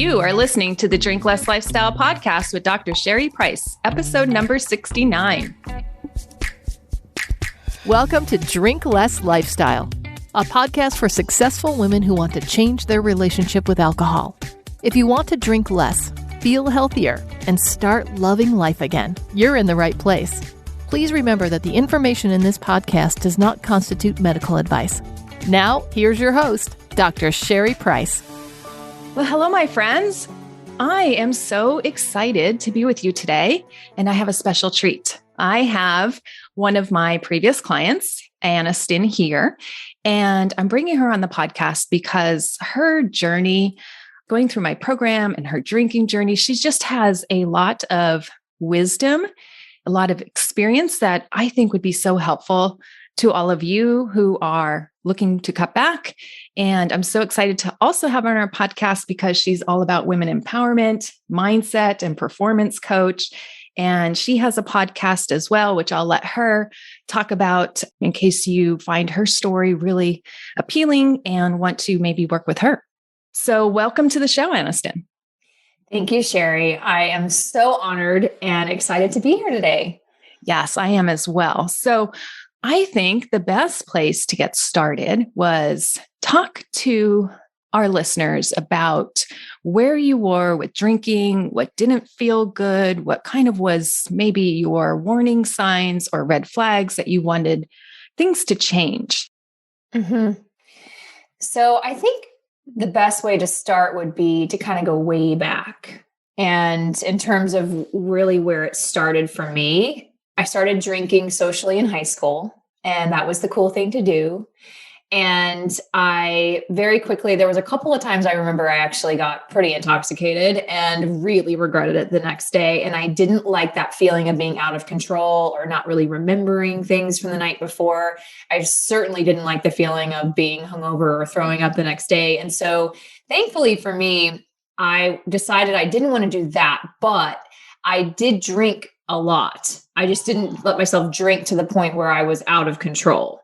You are listening to the Drink Less Lifestyle podcast with Dr. Sherry Price, episode number 69. Welcome to Drink Less Lifestyle, a podcast for successful women who want to change their relationship with alcohol. If you want to drink less, feel healthier, and start loving life again, you're in the right place. Please remember that the information in this podcast does not constitute medical advice. Now, here's your host, Dr. Sherry Price. Well, hello, my friends. I am so excited to be with you today, and I have a special treat. I have one of my previous clients, Anniston, here, and I'm bringing her on the podcast because her journey, going through my program and her drinking journey, she just has a lot of wisdom, a lot of experience that I think would be so helpful to all of you who are looking to cut back. And I'm so excited to also have her on our podcast because she's all about women empowerment, mindset, and performance coach. And she has a podcast as well, which I'll let her talk about in case you find her story really appealing and want to maybe work with her. So welcome to the show, Anniston. Thank you, Sherry. I am so honored and excited to be here today. Yes, I am as well. So I think the best place to get started was talk to our listeners about where you were with drinking, what didn't feel good, what kind of was maybe your warning signs or red flags that you wanted things to change. So I think the best way to start would be to kind of go way back. And in terms of really where it started for me, I started drinking socially in high school, and that was the cool thing to do. And I very quickly, there was a couple of times I remember I actually got pretty intoxicated and really regretted it the next day. And I didn't like that feeling of being out of control or not really remembering things from the night before. I certainly didn't like the feeling of being hungover or throwing up the next day. And so thankfully for me, I decided I didn't want to do that, but I did drink a lot. I just didn't let myself drink to the point where I was out of control.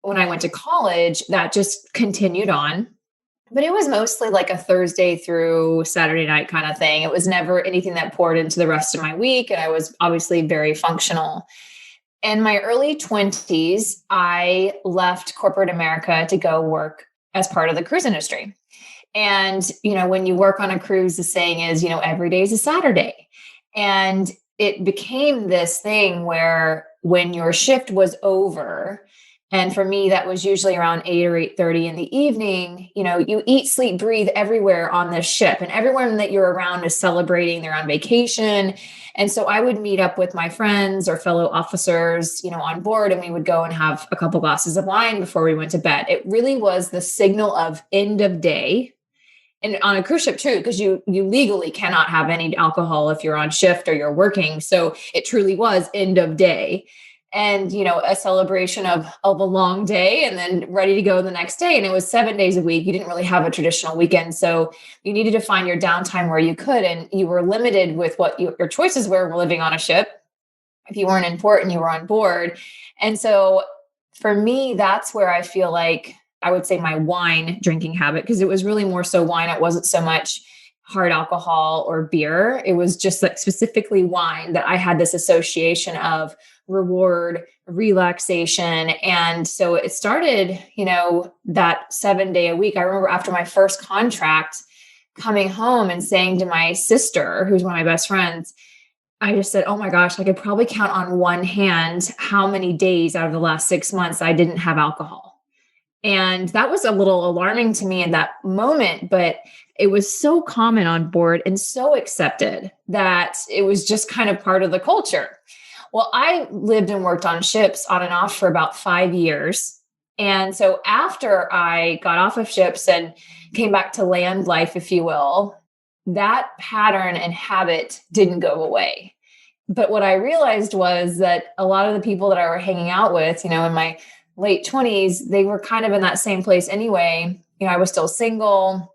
When I went to college, that just continued on, but it was mostly like a Thursday through Saturday night kind of thing. It was never anything that poured into the rest of my week. And I was obviously very functional. In my early 20s, I left corporate America to go work as part of the cruise industry. And, when you work on a cruise, the saying is, every day is a Saturday. And it became this thing where when your shift was over, and for me, that was usually around 8 or 8:30 in the evening, you eat, sleep, breathe everywhere on this ship, and everyone that you're around is celebrating, they're on vacation. And so I would meet up with my friends or fellow officers, on board, and we would go and have a couple glasses of wine before we went to bed. It really was the signal of end of day. And on a cruise ship too, because you legally cannot have any alcohol if you're on shift or you're working. So it truly was end of day. And, a celebration of a long day and then ready to go the next day. And it was 7 days a week. You didn't really have a traditional weekend. So you needed to find your downtime where you could. And you were limited with what your choices were living on a ship. If you weren't in port and you were on board. And so for me, that's where I feel like I would say my wine drinking habit, because it was really more so wine. It wasn't so much hard alcohol or beer. It was just like specifically wine that I had this association of reward, relaxation. And so it started, that 7 day a week. I remember after my first contract coming home and saying to my sister, who's one of my best friends, I just said, oh my gosh, I could probably count on one hand how many days out of the last 6 months I didn't have alcohol. And that was a little alarming to me in that moment, but it was so common on board and so accepted that it was just kind of part of the culture. Well, I lived and worked on ships on and off for about 5 years. And so after I got off of ships and came back to land life, if you will, that pattern and habit didn't go away. But what I realized was that a lot of the people that I were hanging out with, in my late 20s, they were kind of in that same place anyway. I was still single.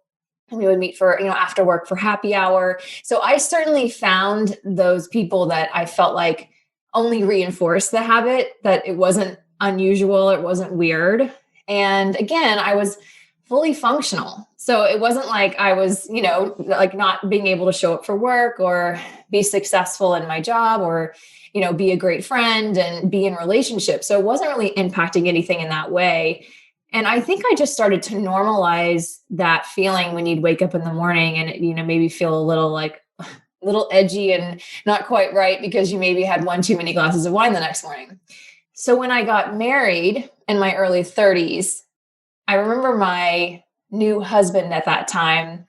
And we would meet for, after work for happy hour. So I certainly found those people that I felt like only reinforced the habit, that it wasn't unusual, it wasn't weird. And again, I was fully functional. So it wasn't like I was, like not being able to show up for work or be successful in my job or, be a great friend and be in relationships. So it wasn't really impacting anything in that way. And I think I just started to normalize that feeling when you'd wake up in the morning and, maybe feel a little edgy and not quite right because you maybe had one too many glasses of wine the next morning. So when I got married in my early 30s, I remember my new husband at that time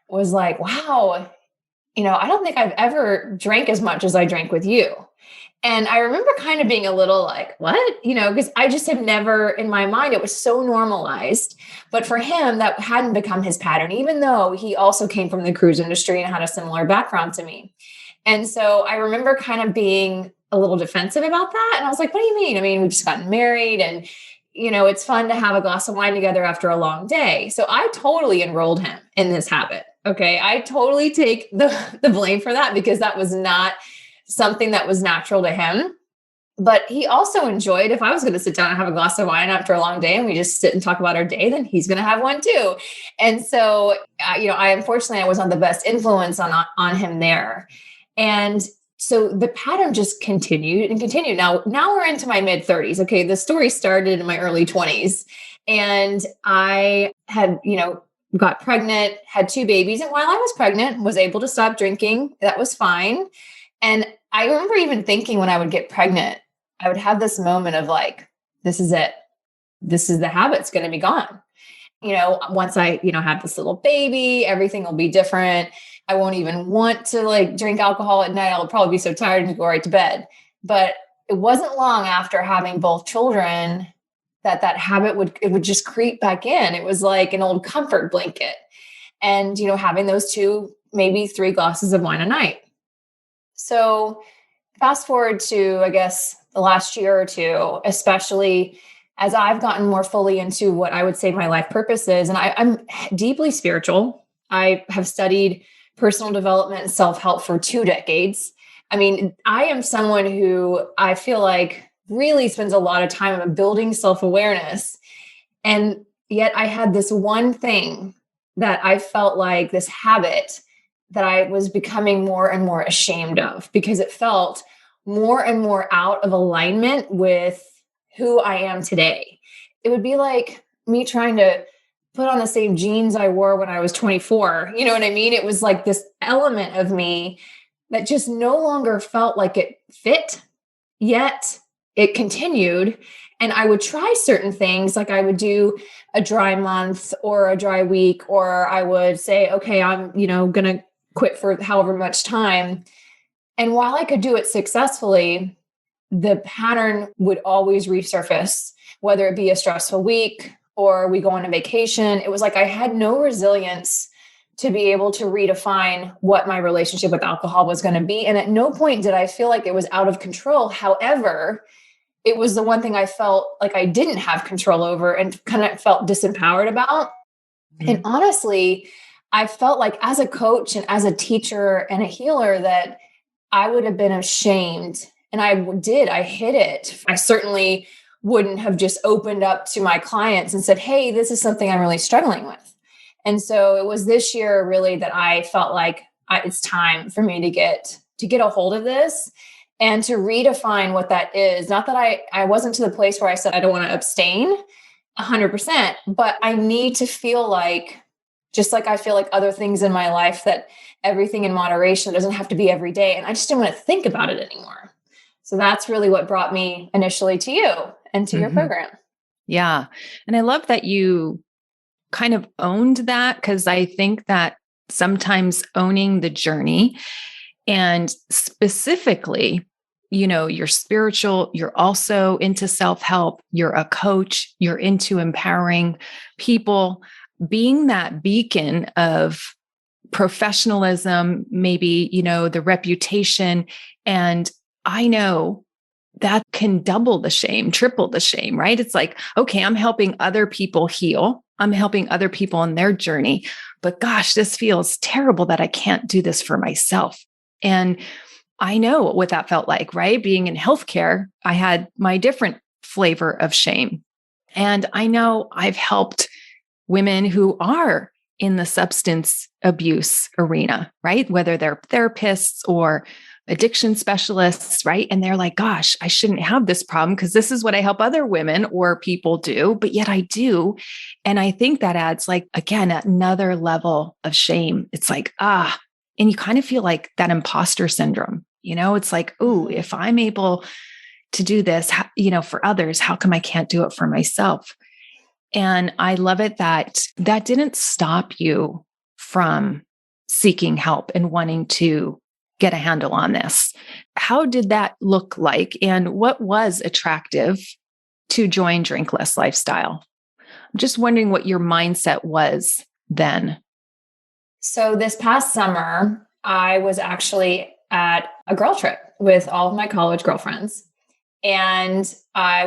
was like, wow, I don't think I've ever drank as much as I drank with you. And I remember kind of being a little like, what? Because I just had never, in my mind, it was so normalized. But for him, that hadn't become his pattern, even though he also came from the cruise industry and had a similar background to me. And so I remember kind of being a little defensive about that. And I was like, what do you mean? I mean, we've just gotten married and, it's fun to have a glass of wine together after a long day. So I totally enrolled him in this habit. Okay. I totally take the blame for that because that was not something that was natural to him. But he also enjoyed, if I was going to sit down and have a glass of wine after a long day and we just sit and talk about our day, then he's going to have one too. And so, unfortunately, I was not the best influence on him there. And so the pattern just continued and continued. Now we're into my mid 30s. Okay. The story started in my early 20s and I had, got pregnant, had 2 babies. And while I was pregnant, was able to stop drinking. That was fine. And I remember even thinking when I would get pregnant, I would have this moment of like, this is it. This is the habit's going to be gone. Once I, have this little baby, everything will be different. I won't even want to like drink alcohol at night. I'll probably be so tired and go right to bed. But it wasn't long after having both children that habit would just creep back in. It was like an old comfort blanket. And, having those 2, maybe 3 glasses of wine a night. So fast forward to, I guess, the last year or 2, especially as I've gotten more fully into what I would say my life purpose is. And I'm deeply spiritual. I have studied personal development and self-help for 2 decades. I mean, I am someone who I feel like really spends a lot of time on building self-awareness. And yet I had this one thing that I felt like this habit that I was becoming more and more ashamed of because it felt more and more out of alignment with who I am today. It would be like me trying to put on the same jeans I wore when I was 24. You know what I mean? It was like this element of me that just no longer felt like it fit, yet it continued. And I would try certain things, like I would do a dry month or a dry week, or I would say, okay, I'm, going to quit for however much time. And while I could do it successfully, the pattern would always resurface, whether it be a stressful week or we go on a vacation. It was like I had no resilience to be able to redefine what my relationship with alcohol was going to be. And at no point did I feel like it was out of control. However, it was the one thing I felt like I didn't have control over and kind of felt disempowered about. Mm-hmm. And honestly, I felt like as a coach and as a teacher and a healer that I would have been ashamed. And I hid it. I certainly wouldn't have just opened up to my clients and said, hey, this is something I'm really struggling with. And so it was this year really that I felt like it's time for me to get a hold of this and to redefine what that is. Not that I wasn't to the place where I said, I don't want to abstain 100%, but I need to feel like, just like I feel like other things in my life, that everything in moderation doesn't have to be every day. And I just didn't want to think about it anymore. So that's really what brought me initially to you and to your program. Yeah. And I love that you kind of owned that, because I think that sometimes owning the journey, and specifically, you're spiritual, you're also into self-help, you're a coach, you're into empowering people, being that beacon of professionalism, maybe, the reputation. And I know that can double the shame, triple the shame, right? It's like, okay, I'm helping other people heal. I'm helping other people in their journey, but gosh, this feels terrible that I can't do this for myself. And I know what that felt like, right? Being in healthcare, I had my different flavor of shame. And I know I've helped women who are in the substance abuse arena, right? Whether they're therapists or addiction specialists, right? And they're like, gosh, I shouldn't have this problem because this is what I help other women or people do, but yet I do. And I think that adds like, again, another level of shame. It's like, and you kind of feel like that imposter syndrome, it's like, oh, if I'm able to do this, for others, how come I can't do it for myself? And I love it that didn't stop you from seeking help and wanting to get a handle on this. How did that look like? And what was attractive to join Drink Less Lifestyle? I'm just wondering what your mindset was then. So this past summer, I was actually at a girl trip with all of my college girlfriends. And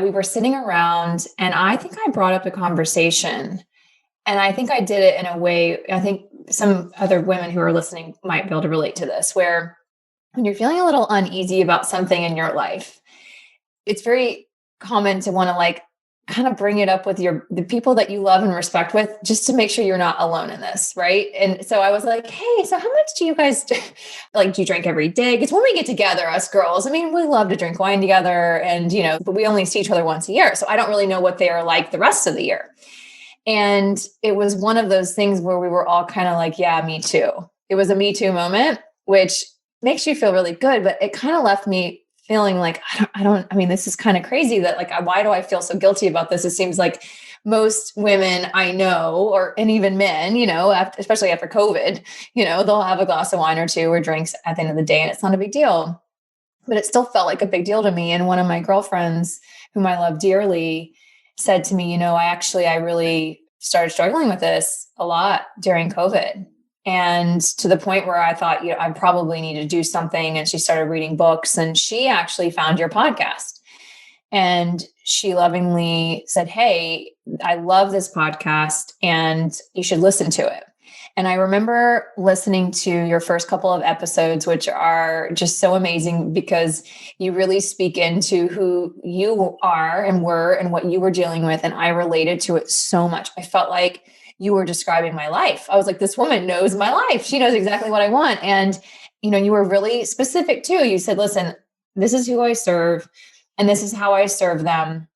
we were sitting around, and I think I brought up a conversation, and I think I did it in a way, I think some other women who are listening might be able to relate to this, where when you're feeling a little uneasy about something in your life, it's very common to want to like kind of bring it up with the people that you love and respect with, just to make sure you're not alone in this. Right. And so I was like, hey, so how much do you guys do you drink every day? Because when we get together, us girls, I mean, we love to drink wine together and, but we only see each other once a year. So I don't really know what they are like the rest of the year. And it was one of those things where we were all kind of like, yeah, me too. It was a me too moment, which makes you feel really good, but it kind of left me feeling like, I mean, this is kind of crazy that like, why do I feel so guilty about this? It seems like most women I know, and even men, especially after COVID, they'll have a glass of wine or two or drinks at the end of the day, and it's not a big deal, but it still felt like a big deal to me. And one of my girlfriends, whom I love dearly, said to me, I really started struggling with this a lot during COVID. And to the point where I thought, I probably need to do something. And she started reading books, and she actually found your podcast. And she lovingly said, hey, I love this podcast and you should listen to it. And I remember listening to your first couple of episodes, which are just so amazing because you really speak into who you are and were and what you were dealing with. And I related to it so much. I felt like you were describing my life. I was like, this woman knows my life. She knows exactly what I want. And, you were really specific too. You said, listen, this is who I serve and this is how I serve them.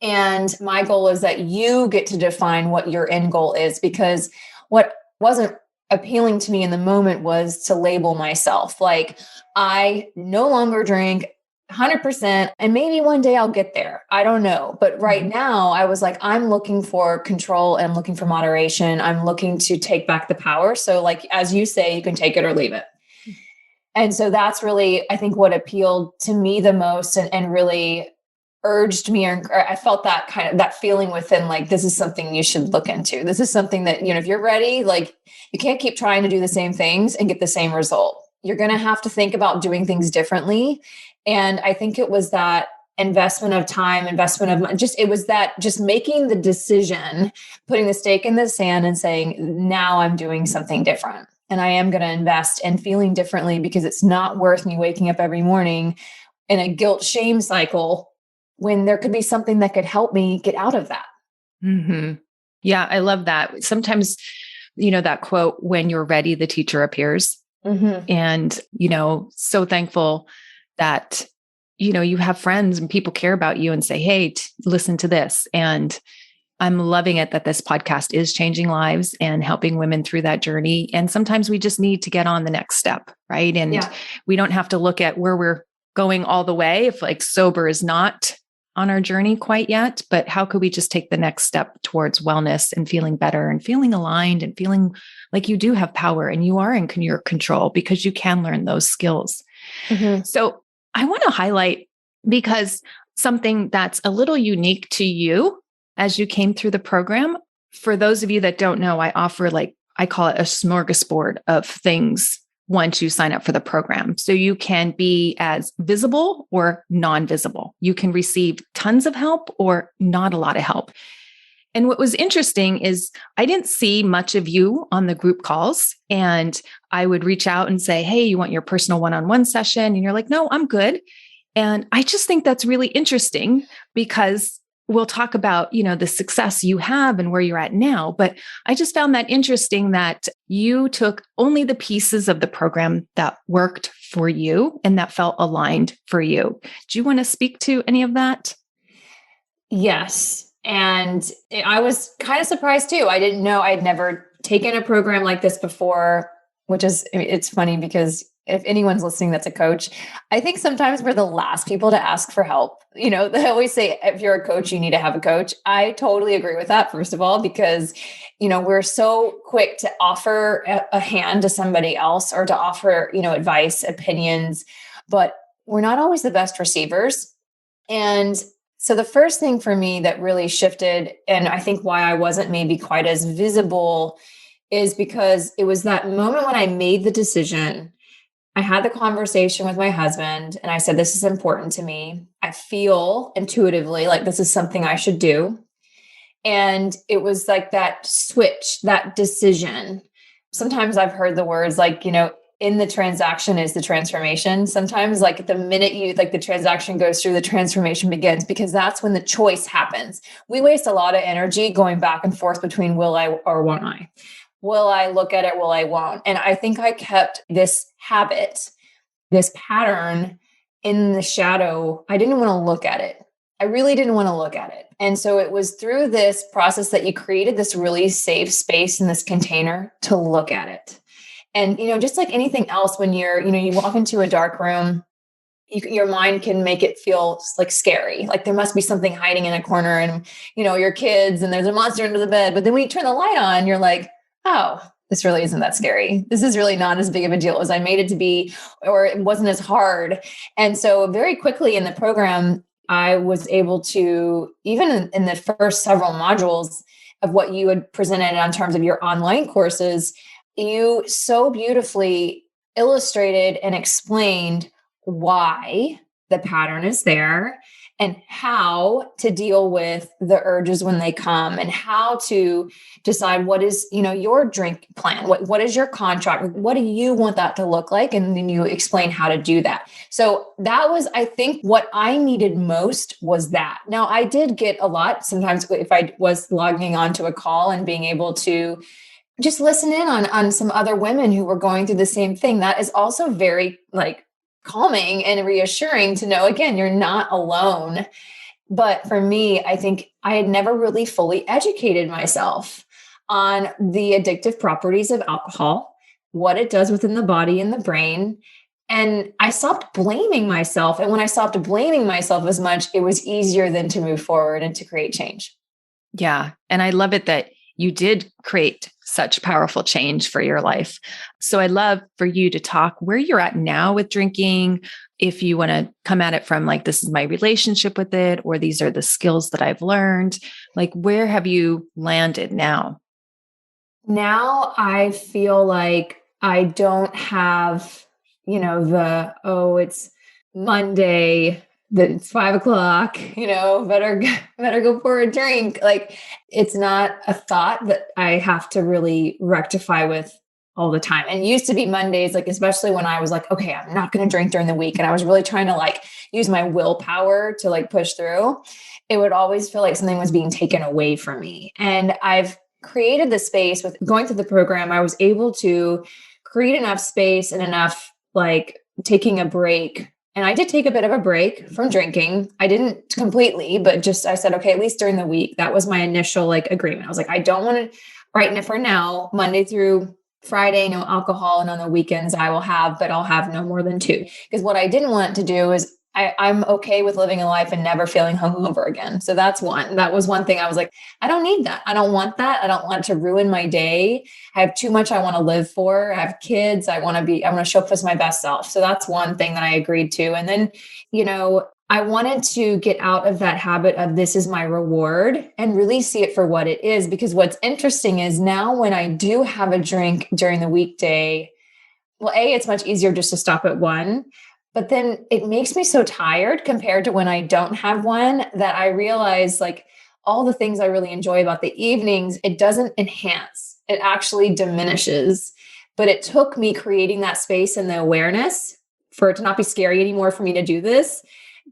And my goal is that you get to define what your end goal is, because what wasn't appealing to me in the moment was to label myself. Like, I no longer drink 100%. And maybe one day I'll get there. I don't know. But right now I was like, I'm looking for control and I'm looking for moderation. I'm looking to take back the power. So like, as you say, you can take it or leave it. And so that's really, I think, what appealed to me the most and really urged me, or I felt that kind of that feeling within, like, this is something you should look into. This is something that, if you're ready, like, you can't keep trying to do the same things and get the same result. You're going to have to think about doing things differently. And I think it was that investment of time, investment of it was that just making the decision, putting the stake in the sand and saying, now I'm doing something different and I am going to invest and feeling differently, because it's not worth me waking up every morning in a guilt shame cycle when there could be something that could help me get out of that. Mm-hmm. Yeah, I love that. Sometimes, that quote, when you're ready, the teacher appears. Mm-hmm. And, so thankful that, you have friends and people care about you and say, hey, listen to this. And I'm loving it that this podcast is changing lives and helping women through that journey. And sometimes we just need to get on the next step, right? And we don't have to look at where we're going all the way if like sober is not on our journey quite yet, but how could we just take the next step towards wellness and feeling better and feeling aligned and feeling like you do have power and you are in your control, because you can learn those skills. Mm-hmm. So I want to highlight, because something that's a little unique to you as you came through the program. For those of you that don't know, I offer, I call it a smorgasbord of things once you sign up for the program. So you can be as visible or non-visible. You can receive tons of help or not a lot of help. And what was interesting is I didn't see much of you on the group calls, and I would reach out and say, hey, you want your personal one-on-one session? And you're like, no, I'm good. And I just think that's really interesting, because we'll talk about, the success you have and where you're at now. But I just found that interesting that you took only the pieces of the program that worked for you and that felt aligned for you. Do you want to speak to any of that? Yes. And I was kind of surprised too. I didn't know, I'd never taken a program like this before, it's funny because if anyone's listening that's a coach, I think sometimes we're the last people to ask for help. They always say, if you're a coach, you need to have a coach. I totally agree with that, first of all, because, we're so quick to offer a hand to somebody else or to offer, advice, opinions, but we're not always the best receivers. And so the first thing for me that really shifted, and I think why I wasn't maybe quite as visible, is because it was that moment when I made the decision. I had the conversation with my husband and I said, this is important to me. I feel intuitively like this is something I should do. And it was like that switch, that decision. Sometimes I've heard the words like, in the transaction is the transformation. Sometimes like the minute the transaction goes through, the transformation begins, because that's when the choice happens. We waste a lot of energy going back and forth between will I or won't I? Will I look at it? Will I won't? And I think I kept this habit, this pattern in the shadow. I didn't want to look at it. I really didn't want to look at it. And so it was through this process that you created this really safe space in this container to look at it. And, just like anything else, when you walk into a dark room, your mind can make it feel like scary. Like there must be something hiding in a corner and, your kids and there's a monster under the bed. But then when you turn the light on, you're like, oh, this really isn't that scary. This is really not as big of a deal as I made it to be, or it wasn't as hard. And so very quickly in the program, I was able to, even in the first several modules of what you had presented in terms of your online courses, you so beautifully illustrated and explained why the pattern is there and how to deal with the urges when they come and how to decide what is, your drink plan. What is your contract? What do you want that to look like? And then you explain how to do that. So that was, I think, what I needed most was that. Now I did get a lot. Sometimes if I was logging onto a call and being able to just listen in on some other women who were going through the same thing, that is also very calming and reassuring to know, again, you're not alone. But for me, I think I had never really fully educated myself on the addictive properties of alcohol, what it does within the body and the brain. And I stopped blaming myself. And when I stopped blaming myself as much, it was easier then to move forward and to create change. Yeah. And I love it that you did create such powerful change for your life. So I'd love for you to talk where you're at now with drinking. If you want to come at it from this is my relationship with it, or these are the skills that I've learned, where have you landed now? Now I feel like I don't have, it's Monday, that it's 5:00, better go pour a drink. It's not a thought that I have to really rectify with all the time. And it used to be Mondays, especially when I was okay, I'm not going to drink during the week. And I was really trying to use my willpower to push through. It would always feel like something was being taken away from me. And I've created the space with going through the program. I was able to create enough space and enough taking a break. And I did take a bit of a break from drinking. I didn't completely, but I said, okay, at least during the week. That was my initial agreement. I was I don't want to, right now for now, Monday through Friday, no alcohol. And on the weekends I will have, but I'll have no more than 2. Because what I didn't want to do is I'm okay with living a life and never feeling hungover again. So that was one thing I was I don't need that. I don't want that. I don't want to ruin my day. I have too much I want to live for. I have kids. I want to show up as my best self. So that's one thing that I agreed to. And then, I wanted to get out of that habit of this is my reward and really see it for what it is. Because what's interesting is now when I do have a drink during the weekday, well, it's much easier just to stop at one. But then it makes me so tired compared to when I don't have one that I realize all the things I really enjoy about the evenings, it doesn't enhance, it actually diminishes. But it took me creating that space and the awareness for it to not be scary anymore for me to do this.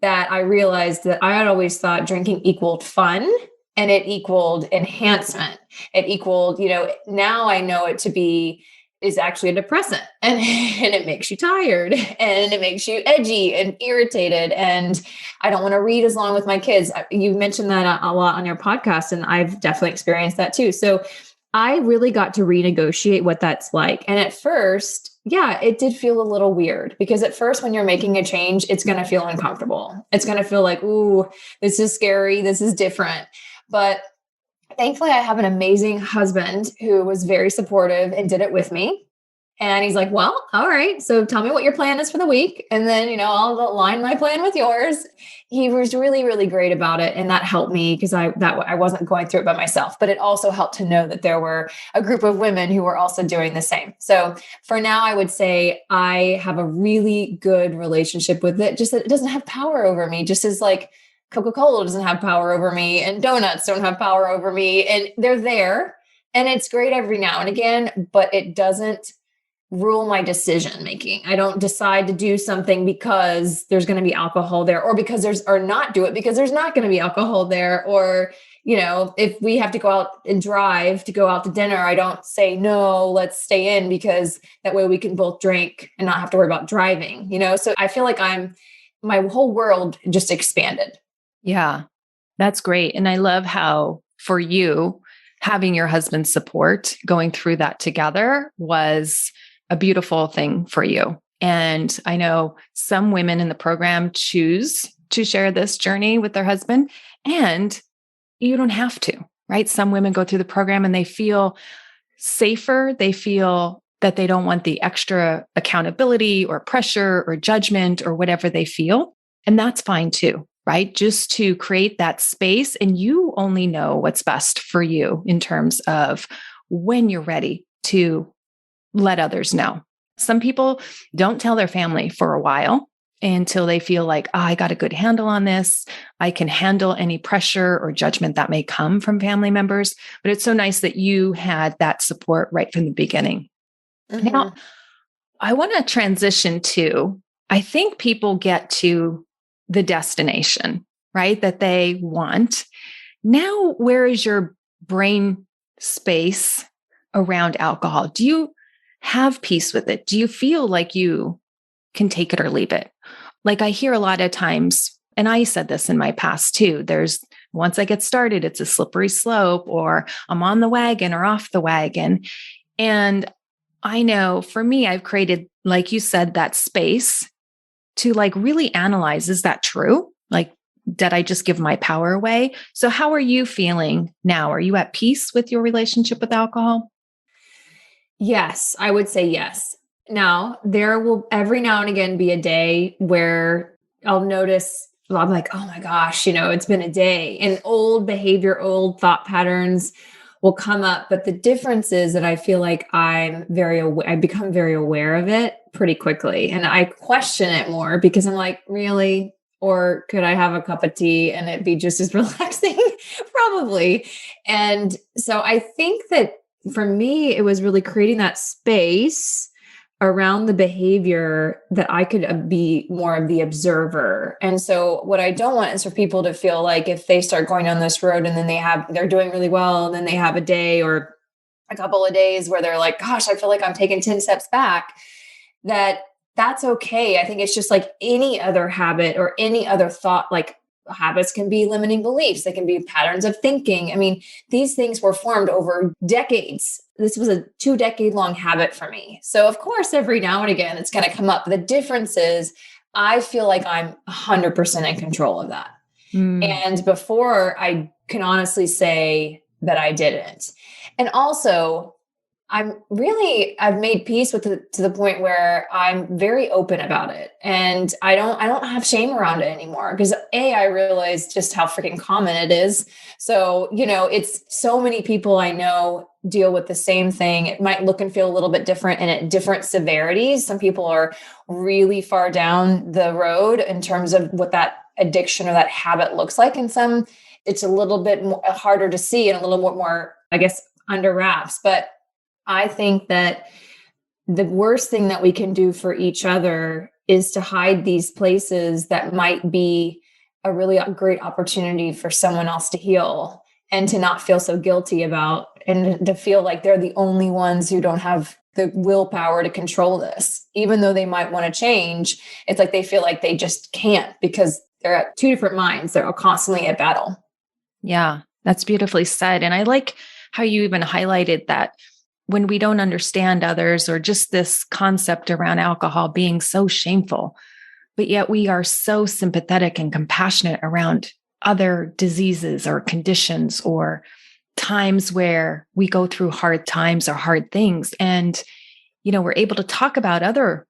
that I realized that I had always thought drinking equaled fun and it equaled enhancement. It equaled, now I know it to be is actually a depressant and it makes you tired and it makes you edgy and irritated. And I don't want to read as long with my kids. You mentioned that a lot on your podcast, and I've definitely experienced that too. So I really got to renegotiate what that's like. And at first, yeah, it did feel a little weird because at first, when you're making a change, it's going to feel uncomfortable. It's going to feel like, ooh, this is scary. This is different. But thankfully, I have an amazing husband who was very supportive and did it with me. And he's like, well, all right, so tell me what your plan is for the week. And then, I'll align my plan with yours. He was really, really great about it. And that helped me because I wasn't going through it by myself, but it also helped to know that there were a group of women who were also doing the same. So for now, I would say I have a really good relationship with it, just that it doesn't have power over me, just as like Coca-Cola doesn't have power over me and donuts don't have power over me, and they're there and it's great every now and again, but it doesn't rule my decision making. I don't decide to do something because there's going to be alcohol there, or not do it because there's not going to be alcohol there. Or, if we have to go out and drive to go out to dinner, I don't say, no, let's stay in because that way we can both drink and not have to worry about driving, So I feel like my whole world just expanded. Yeah, that's great. And I love how for you, having your husband's support, going through that together was a beautiful thing for you. And I know some women in the program choose to share this journey with their husband, and you don't have to, right? Some women go through the program and they feel safer. They feel that they don't want the extra accountability or pressure or judgment or whatever they feel. And that's fine too, right? Just to create that space, and you only know what's best for you in terms of when you're ready to let others know. Some people don't tell their family for a while until they feel like, I got a good handle on this. I can handle any pressure or judgment that may come from family members. But it's so nice that you had that support right from the beginning. Mm-hmm. Now, I want to transition to, I think people get to the destination, right, that they want. Now, where is your brain space around alcohol? Do you have peace with it? Do you feel like you can take it or leave it? Like I hear a lot of times, and I said this in my past too, once I get started, it's a slippery slope, or I'm on the wagon or off the wagon. And I know for me, I've created, like you said, that space to like really analyze, is that true? Like, did I just give my power away? So how are you feeling now? Are you at peace with your relationship with alcohol? Yes, I would say yes. Now, there will every now and again be a day where I'll notice, I'm like, oh my gosh, it's been a day, and old behavior, old thought patterns will come up. But the difference is that I feel like I become very aware of it pretty quickly. And I question it more because I'm like, really? Or could I have a cup of tea and it be just as relaxing? Probably. And so I think that for me, it was really creating that space around the behavior that I could be more of the observer. And so what I don't want is for people to feel like if they start going on this road and then they're doing really well, and then they have a day or a couple of days where they're like, gosh, I feel like I'm taking 10 steps back, that's okay. I think it's just like any other habit or any other thought. Like habits can be limiting beliefs. They can be patterns of thinking. I mean, these things were formed over decades. This was a 2-decade-long habit for me. So of course, every now and again, it's going to come up. The difference is I feel like I'm 100% in control of that. And before, I can honestly say that I didn't. And also, I've made peace with it to the point where I'm very open about it. And I don't have shame around it anymore because I realize just how freaking common it is. So, it's so many people I know deal with the same thing. It might look and feel a little bit different and at different severities. Some people are really far down the road in terms of what that addiction or that habit looks like. And some, it's a little bit harder to see and a little more, I guess, under wraps. But I think that the worst thing that we can do for each other is to hide these places that might be a really great opportunity for someone else to heal, and to not feel so guilty about, and to feel like they're the only ones who don't have the willpower to control this. Even though they might want to change, it's like they feel like they just can't because they're at two different minds. They're constantly at battle. Yeah, that's beautifully said. And I like how you even highlighted that when we don't understand others, or just this concept around alcohol being so shameful, but yet we are so sympathetic and compassionate around other diseases or conditions or times where we go through hard times or hard things. And, we're able to talk about other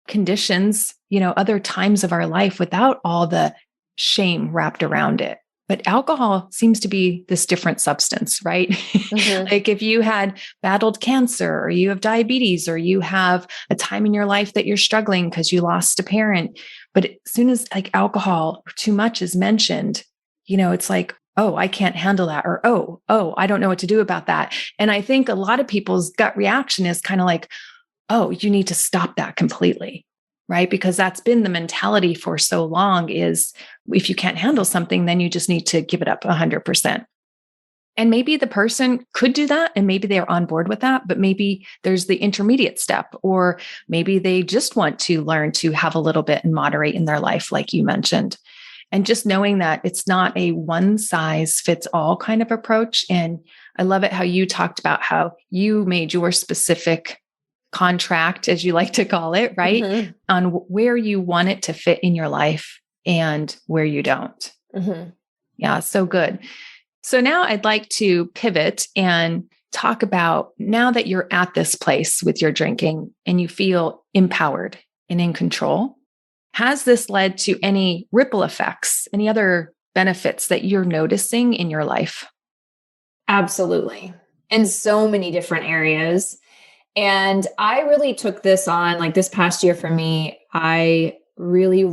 conditions, other times of our life without all the shame wrapped around it. But alcohol seems to be this different substance, right? Mm-hmm. Like if you had battled cancer, or you have diabetes, or you have a time in your life that you're struggling because you lost a parent. But as soon as like alcohol too much is mentioned, it's like, oh, I can't handle that. Or, oh, I don't know what to do about that. And I think a lot of people's gut reaction is kind of like, oh, you need to stop that completely. Right? Because that's been the mentality for so long, is if you can't handle something, then you just need to give it up 100%. And maybe the person could do that, and maybe they're on board with that, but maybe there's the intermediate step, or maybe they just want to learn to have a little bit and moderate in their life, like you mentioned. And just knowing that it's not a one size fits all kind of approach. And I love it how you talked about how you made your specific contract, as you like to call it, right? Mm-hmm. On where you want it to fit in your life and where you don't. Mm-hmm. Yeah, so good. So now I'd like to pivot and talk about, now that you're at this place with your drinking and you feel empowered and in control, has this led to any ripple effects, any other benefits that you're noticing in your life? Absolutely. In so many different areas. And I really took this on, like this past year for me, I really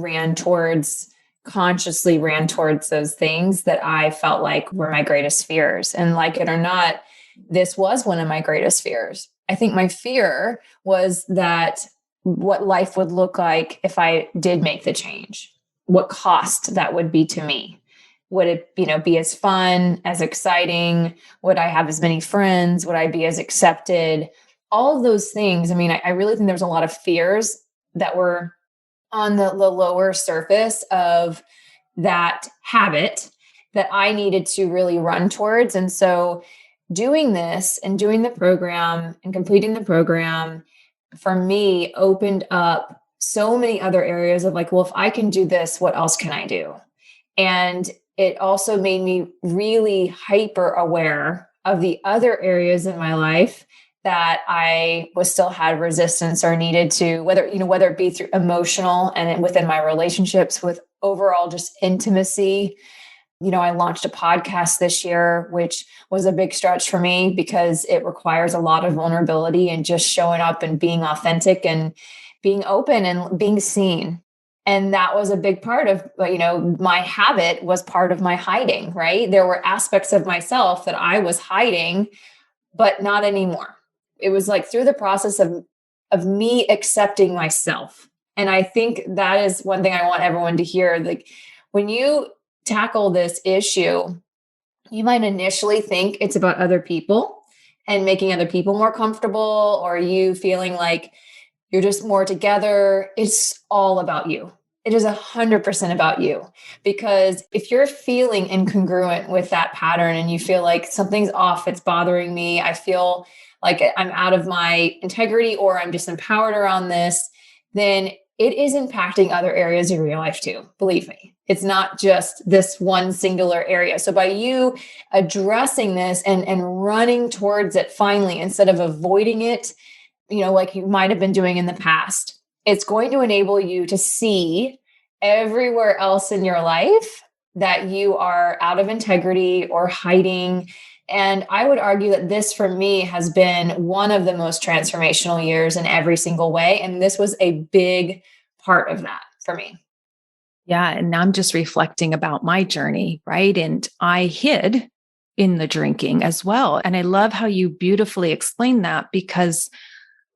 consciously ran towards those things that I felt like were my greatest fears. And like it or not, this was one of my greatest fears. I think my fear was that what life would look like if I did make the change, what cost that would be to me. Would it, be as fun, as exciting? Would I have as many friends? Would I be as accepted? All of those things. I mean, I really think there's a lot of fears that were on the lower surface of that habit that I needed to really run towards. And so doing this and doing the program and completing the program for me opened up so many other areas of like, well, if I can do this, what else can I do? And it also made me really hyper aware of the other areas in my life that I was still had resistance or needed to, whether it be through emotional and within my relationships, with overall just intimacy. I launched a podcast this year, which was a big stretch for me because it requires a lot of vulnerability and just showing up and being authentic and being open and being seen. And that was a big part of, my habit was part of my hiding, right? There were aspects of myself that I was hiding, but not anymore. It was like through the process of me accepting myself. And I think that is one thing I want everyone to hear. Like when you tackle this issue, you might initially think it's about other people and making other people more comfortable, or you feeling like you're just more together. It's all about you. It is 100% about you. Because if you're feeling incongruent with that pattern and you feel like something's off, it's bothering me, I feel like I'm out of my integrity or I'm disempowered around this, then it is impacting other areas of your life too. Believe me, it's not just this one singular area. So by you addressing this and running towards it finally, instead of avoiding it, like you might have been doing in the past, it's going to enable you to see everywhere else in your life that you are out of integrity or hiding. And I would argue that this for me has been one of the most transformational years in every single way. And this was a big part of that for me. Yeah. And I'm just reflecting about my journey, right? And I hid in the drinking as well. And I love how you beautifully explain that, because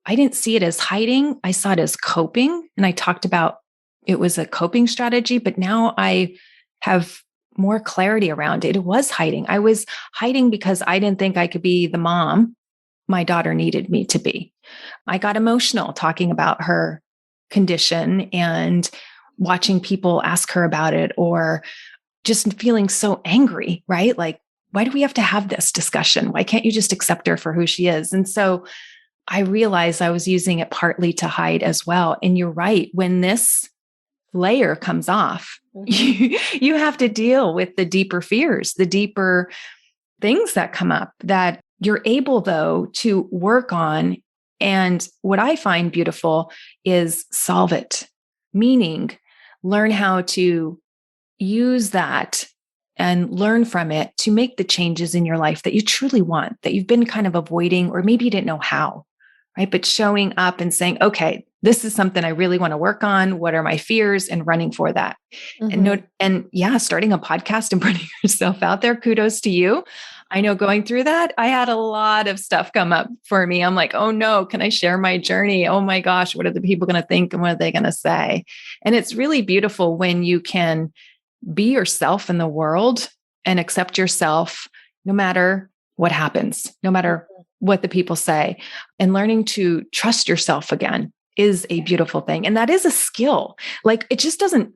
I didn't see it as hiding. I saw it as coping. And I talked about it was a coping strategy, but now I have more clarity around it. It was hiding. I was hiding because I didn't think I could be the mom my daughter needed me to be. I got emotional talking about her condition and watching people ask her about it, or just feeling so angry, right? Like, why do we have to have this discussion? Why can't you just accept her for who she is? And so I realized I was using it partly to hide as well. And you're right. When this layer comes off, you have to deal with the deeper fears, the deeper things that come up that you're able, though, to work on. And what I find beautiful is solve it, meaning learn how to use that and learn from it to make the changes in your life that you truly want, that you've been kind of avoiding, or maybe you didn't know how, right? But showing up and saying, okay, this is something I really want to work on. What are my fears? And running for that. And starting a podcast and putting yourself out there, kudos to you. I know going through that, I had a lot of stuff come up for me. I'm like, oh no, can I share my journey? Oh my gosh, what are the people going to think and what are they going to say? And it's really beautiful when you can be yourself in the world and accept yourself no matter what happens, no matter what the people say. And learning to trust yourself again is a beautiful thing. And that is a skill. Like, it just doesn't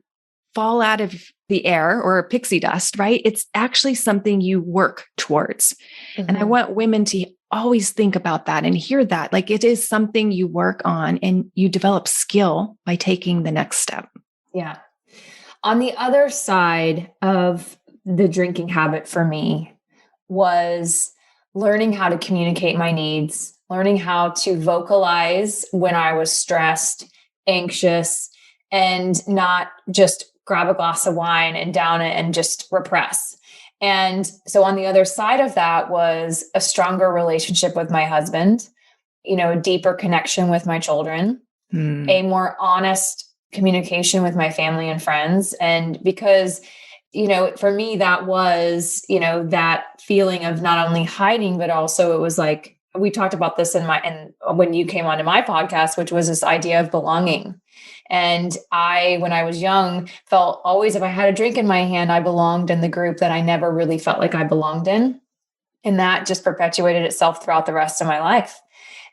fall out of the air or a pixie dust, right? It's actually something you work towards. And I want women to always think about that and hear that. Like, it is something you work on and you develop skill by taking the next step. Yeah. On the other side of the drinking habit for me was learning how to communicate my needs, learning how to vocalize when I was stressed, anxious, and not just grab a glass of wine and down it and just repress. And so on the other side of that was a stronger relationship with my husband, a deeper connection with my children, a more honest communication with my family and friends. And because, for me, that was, that feeling of not only hiding, but also it was like, we talked about this and when you came onto my podcast, which was this idea of belonging. And when I was young, felt always, if I had a drink in my hand, I belonged in the group that I never really felt like I belonged in. And that just perpetuated itself throughout the rest of my life.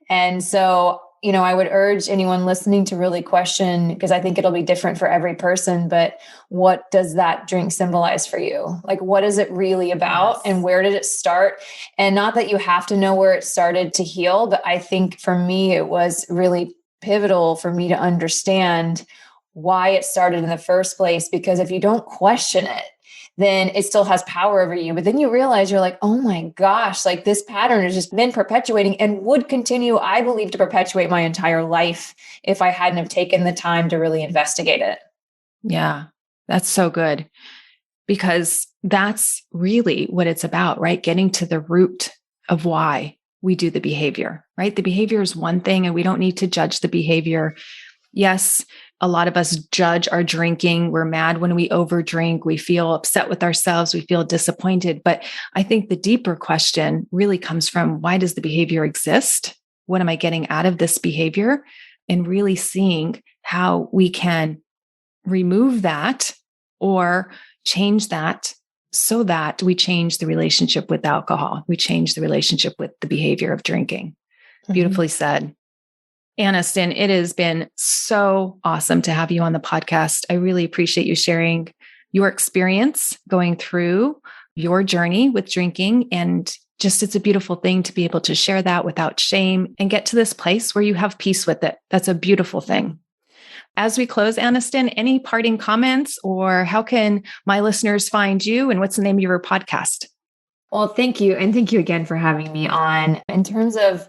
And so, I would urge anyone listening to really question, because I think it'll be different for every person, but what does that drink symbolize for you? Like, what is it really about? Yes. And where did it start? And not that you have to know where it started to heal, but I think for me, it was really pivotal for me to understand why it started in the first place. Because if you don't question it, then it still has power over you. But then you realize you're like, oh my gosh, like this pattern has just been perpetuating and would continue, I believe, to perpetuate my entire life if I hadn't have taken the time to really investigate it. Yeah, that's so good. Because that's really what it's about, right? Getting to the root of why we do the behavior, right? The behavior is one thing, and we don't need to judge the behavior. Yes, a lot of us judge our drinking. We're mad when we overdrink. We feel upset with ourselves. We feel disappointed. But I think the deeper question really comes from, why does the behavior exist? What am I getting out of this behavior? And really seeing how we can remove that or change that so that we change the relationship with alcohol. We change the relationship with the behavior of drinking. Beautifully said. Anniston, it has been so awesome to have you on the podcast. I really appreciate you sharing your experience going through your journey with drinking. And just, it's a beautiful thing to be able to share that without shame and get to this place where you have peace with it. That's a beautiful thing. As we close, Anniston, any parting comments, or how can my listeners find you, and what's the name of your podcast? Well, thank you. And thank you again for having me on. In terms of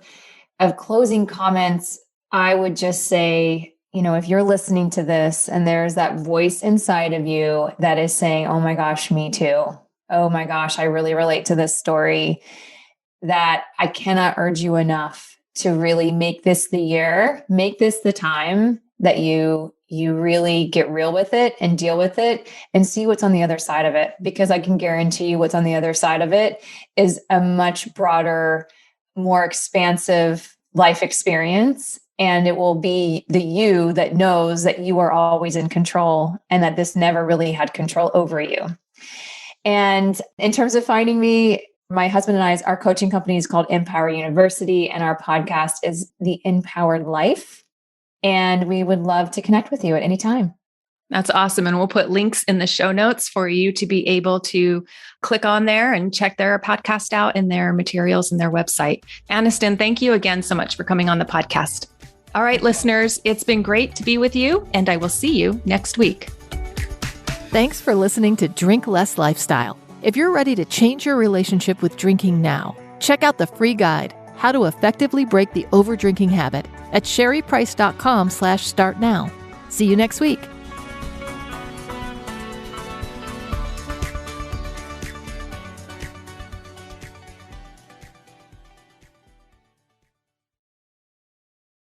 closing comments, I would just say, if you're listening to this and there's that voice inside of you that is saying, oh my gosh, me too. Oh my gosh, I really relate to this story, that I cannot urge you enough to really make this the year, make this the time that you really get real with it and deal with it and see what's on the other side of it. Because I can guarantee you what's on the other side of it is a much broader, more expansive life experience. And it will be the you that knows that you are always in control and that this never really had control over you. And in terms of finding me, my husband and our coaching company is called Empower University, and our podcast is The Empowered Life. And we would love to connect with you at any time. That's awesome. And we'll put links in the show notes for you to be able to click on there and check their podcast out and their materials and their website. Anniston, thank you again so much for coming on the podcast. All right, listeners, it's been great to be with you, and I will see you next week. Thanks for listening to Drink Less Lifestyle. If you're ready to change your relationship with drinking now, check out the free guide, How to Effectively Break the Overdrinking Habit, at sherryprice.com/startnow. See you next week.